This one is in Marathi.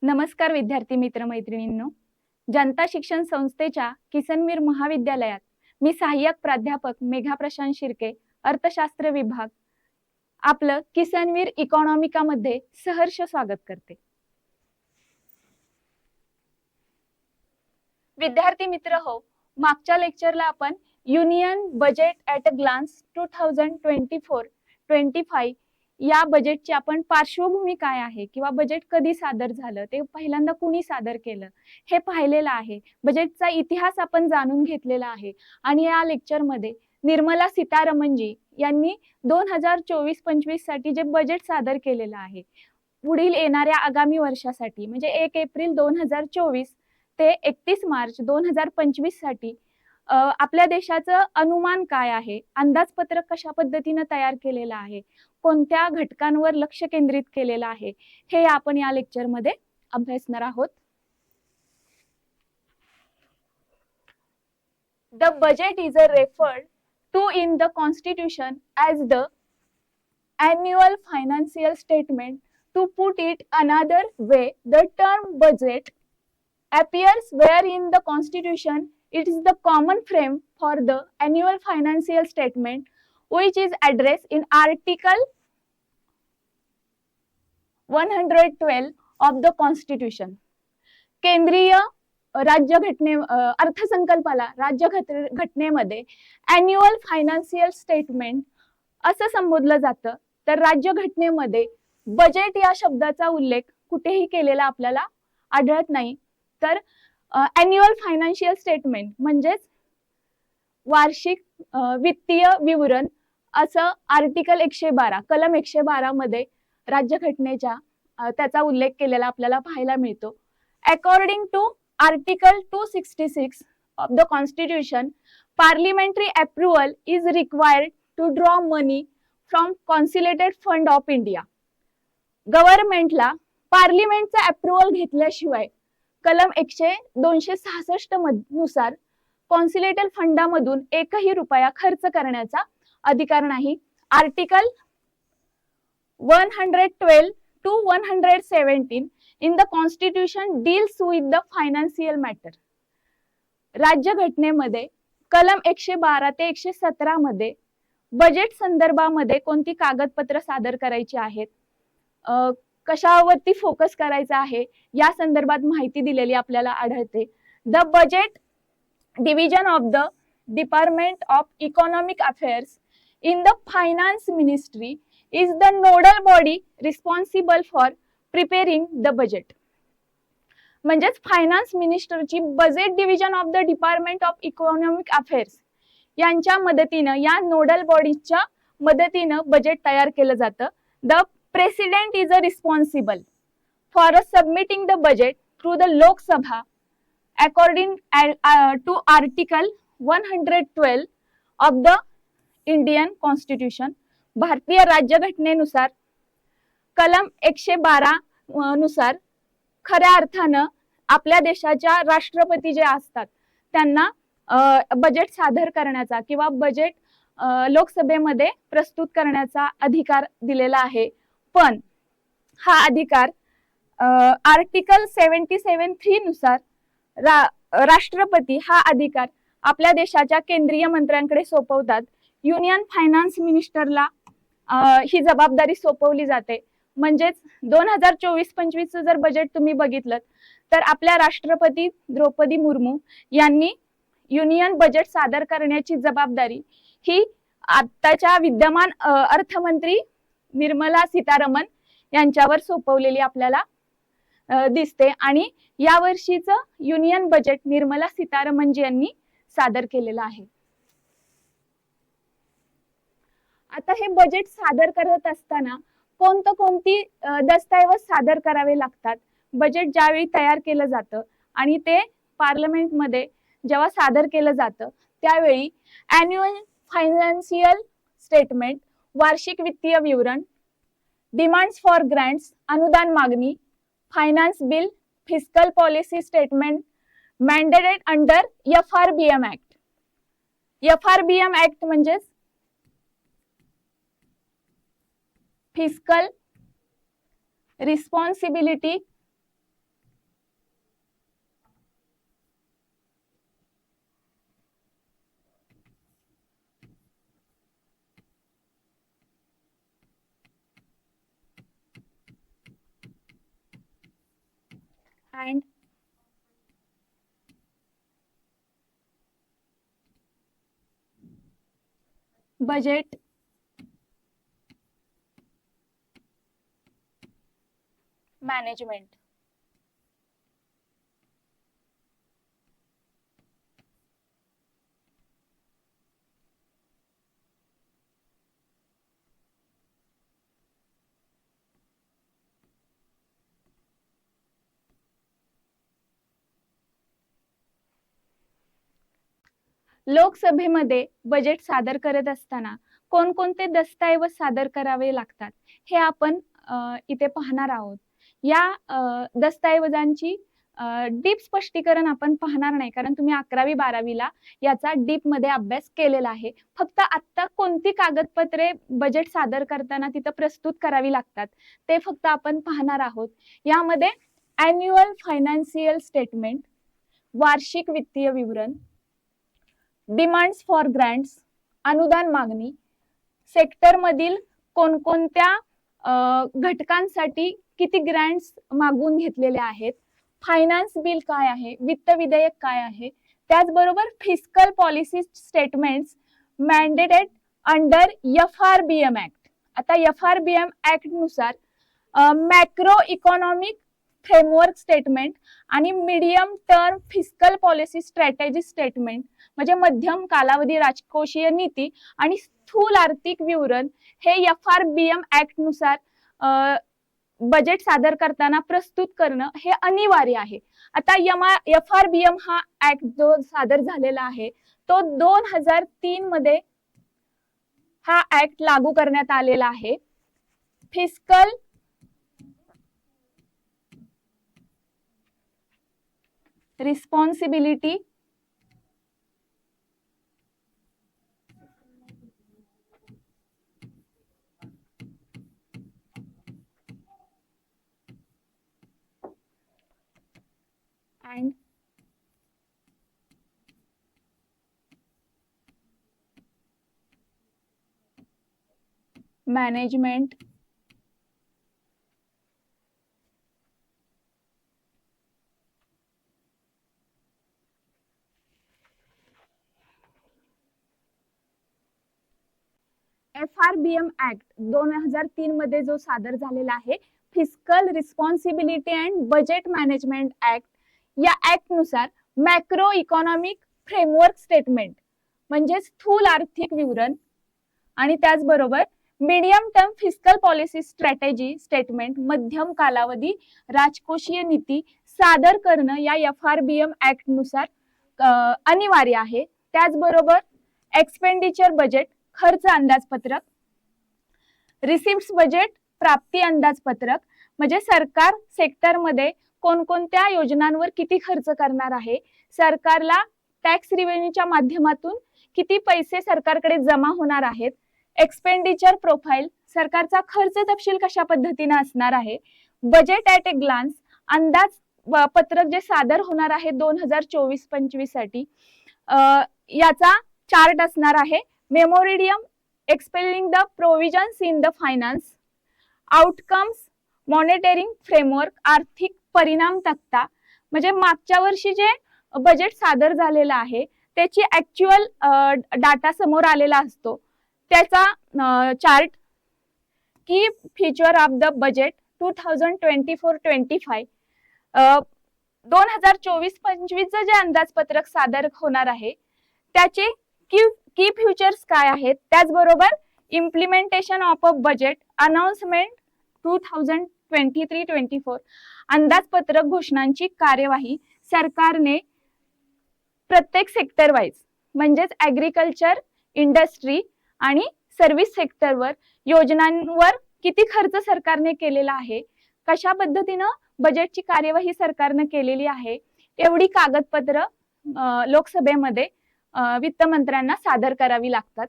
नमस्कार विद्यार्थी मित्र मैत्रिणींनो, जनता शिक्षण संस्थेच्या किसनवीर महाविद्यालयात मी सहाय्यक प्राध्यापक मेघा प्रशांत शिर्के, अर्थशास्त्र विभाग आपलं किसनवीर इकॉनॉमिकामध्ये सहर्ष स्वागत करते। विद्यार्थी मित्र हो, मागच्या लेक्चरला आपण union budget at a glance 2024-25 या बजेटची आपण पार्श्वभूमी काय आहे किंवा बजेट कधी सादर झालं, ते पहिल्यांदा कुणी सादर केलं हे पाहिलेलं आहे। बजेटचा इतिहास आपण जाणून घेतलेला आहे आणि या लेक्चरमध्ये निर्मला सीतारमणजी यांनी 2024-25 साठी जे बजेट सादर केलेलं आहे, पुढील येणाऱ्या आगामी वर्षासाठी म्हणजे 1 एप्रिल 2024 ते 31 मार्च 2025 साठी आपल्या देशाचं अनुमान काय आहे, अंदाजपत्रक कशा पद्धतीने तयार केलेलं आहे, कोणत्या घटकांवर लक्ष केंद्रित केलेलं आहे, हे आपण या लेक्चर मध्ये अभ्यासणार आहोत। The budget is referred to in the constitution as the annual financial statement. To put it another way, the term budget appears where in the constitution it is the common frame for the annual financial statement, which is addressed in article 112 of the constitution. केंद्रीय राज्यघटने अर्थसंकल्पाला राज्यघटनेमध्ये अॅन्युअल फायनान्शियल स्टेटमेंट असं संबोधलं जातं, तर राज्यघटनेमध्ये बजेट या शब्दाचा उल्लेख कुठेही केलेला आपल्याला आढळत नाही। तर अॅन्युअल फायनान्शियल स्टेटमेंट म्हणजेच वार्षिक वित्तीय विवरण असं आर्टिकल 112 कलम 112 मध्ये राज्यघटनेच्या त्याचा उल्लेख केलेला आपल्याला पाहायला मिळतो। According to article 266 of the constitution, parliamentary approval is required to draw money from consolidated fund of India. गव्हर्नमेंटला पार्लिमेंटचा अप्रूव्हल घेतल्याशिवाय कलम 266 नुसार कॉन्सिलेटेड फंडामधून एकही रुपया खर्च करण्याचा अधिकार नाही। Article 112 to 117 in the constitution deals with the financial matter. राज्यघटनेमध्ये कलम 112 ते 117 मध्ये बजेट संदर्भामध्ये कोणती कागदपत्र सादर करायची आहेत, कशावरती फोकस करायचा आहे या संदर्भात माहिती दिलेली आपल्याला आढळते। The budget division of the department of economic affairs in the finance ministry is the nodal body responsible for preparing the budget. म्हणजेच फायनान्स मिनिस्टरची budget division of the department of economic affairs यांच्या मदतीनं, या नोडल बॉडीच्या मदतीनं बजेट तयार केलं जातं। The president is a responsible for submitting the budget through the Lok Sabha according to article 112 of the Indian constitution. भारतीय राज्यघटनेनुसार कलम 112 नुसार खऱ्या अर्थानं आपल्या देशाच्या राष्ट्रपती जे असतात त्यांना बजेट सादर करण्याचा किंवा बजेट लोकसभेमध्ये प्रस्तुत करण्याचा अधिकार दिलेला आहे। पण हा अधिकार आर्टिकल 77(3) नुसार राष्ट्रपती हा अधिकार आपल्या देशाच्या केंद्रीय मंत्र्यांकडे सोपवतात। युनियन फायनान्स मिनिस्टरला ही जबाबदारी सोपवली जाते। म्हणजेच 2024-25 जर बजेट तुम्ही बघितलं तर आपल्या राष्ट्रपती द्रौपदी मुर्मू यांनी युनियन बजेट सादर करण्याची जबाबदारी ही आताच्या विद्यमान अर्थमंत्री निर्मला सीतारमण यांच्यावर सोपवलेली आपल्याला दिसते आणि या वर्षीचं युनियन बजेट निर्मला सीतारमणजी यांनी सादर केलेलं आहे। आता हे बजेट सादर करत असताना कोणती दस्तऐवज सादर करावे लागतात। बजेट ज्यावेळी तयार केलं जातं आणि ते पार्लमेंटमध्ये जेव्हा सादर केलं जातं त्यावेळी अॅन्युअल फायनान्शियल स्टेटमेंट, वार्षिक वित्तीय विवरण, डिमांड्स फॉर ग्रँट्स अनुदान मागणी, finance bill, fiscal policy statement mandated under FRBM act. FRBM act म्हणजेच fiscal responsibility and budget management. लोकसभेमध्ये बजेट सादर करत असताना कोणकोणते दस्तऐवज सादर करावे लागतात हे आपण इथे पाहणार आहोत. या दस्तऐवजांची डीप स्पष्टीकरण आपण पाहणार नाही, कारण तुम्ही 11वी-12वीला याचा डीप मध्ये अभ्यास केलेला आहे. फक्त आता कोणती कागदपत्रे बजेट सादर करताना तिथं प्रस्तुत करावी लागतात ते फक्त आपण पाहणार आहोत. यामध्ये अॅन्युअल फायनान्शियल स्टेटमेंट, वार्षिक वित्तीय विवरण, डिमांड्स फॉर ग्रँट्स, अनुदान मागणी, सेक्टर मधील कोणकोणत्या घटकांसाठी किती ग्रँट्स मागून घेतलेले आहेत, फायनान्स बिल काय आहे, वित्त विधेयक काय आहे, त्याचबरोबर fiscal policy statements mandated under FRBM act. आता FRBM ऍक्ट नुसार मॅक्रो इकॉनॉमिक फ्रेमवर्क स्टेटमेंट आणि medium term fiscal policy strategy statement म्हणजे मध्यम कालावधी राजकोषीय नीती आणि स्थूल आर्थिक विवरण हे FRBM ऍक्ट नुसार बजेट सादर करताना प्रस्तुत करणं हे अनिवार्य आहे. आता FRBM हा ऍक्ट जो सादर झालेला आहे तो 2003 मध्ये हा ऍक्ट लागू करण्यात आलेला आहे. Fiscal responsibility and management FRBM act 2003 मध्ये जो सादर झालेला आहे fiscal responsibility and budget management act, या ऍक्ट नुसार मॅक्रो इकॉनॉमिक फ्रेमवर्क स्टेटमेंट म्हणजे स्थूल आर्थिक विवरण आणि त्याचबरोबर medium term fiscal policy strategy statement मध्यम कालावधी राजकोषीय नीती सादर करणं या FRBM ऍक्ट नुसार अनिवार्य आहे. त्याचबरोबर एक्सपेंडिचर बजेट खर्च अंदाजपत्रक, रिसिप्ट्स बजेट प्राप्ती अंदाजपत्रक म्हणजे सरकार सेक्टरमध्ये कोणकोणत्या योजनांवर किती खर्च करणार आहे, सरकारला टॅक्स रिव्हेन्यूच्या माध्यमातून किती पैसे सरकारकडे जमा होणार आहेत, एक्सपेंडिचर प्रोफाईल सरकारचा खर्च तपशील कशा पद्धतीने असणार आहे, बजेट ॲट ए ग्लान्स अंदाज पत्रक जे सादर होणार आहे 2024-25 साठी याचा चार्ट असणार आहे, memorandum explaining the provisions in the finance, outcomes monitoring framework आर्थिक परिणाम तक्ता म्हणजे मागच्या वर्षी जे बजेट सादर झालेलं आहे त्याची ऍक्च्युअल डाटा समोर आलेला असतो त्याचा चार्ट, की फीचर ऑफ द बजेट 2024-25 2024-25 जे अंदाजपत्रक सादर होणार आहे त्याचे की फ्युचर्स काय आहेत, त्याचबरोबर implementation of a budget announcement 2023-24 अंदाजपत्रक घोषणांची कार्यवाही सरकारने प्रत्येक सेक्टर वाईज म्हणजेच ऍग्रीकल्चर, इंडस्ट्री आणि सर्व्हिस सेक्टरवर योजनांवर किती खर्च सरकारने केलेला आहे, कशा पद्धतीनं बजेटची कार्यवाही सरकारने केलेली आहे एवढी कागदपत्र लोकसभेमध्ये वित्त मंत्र्यांना सादर करावी लागतात.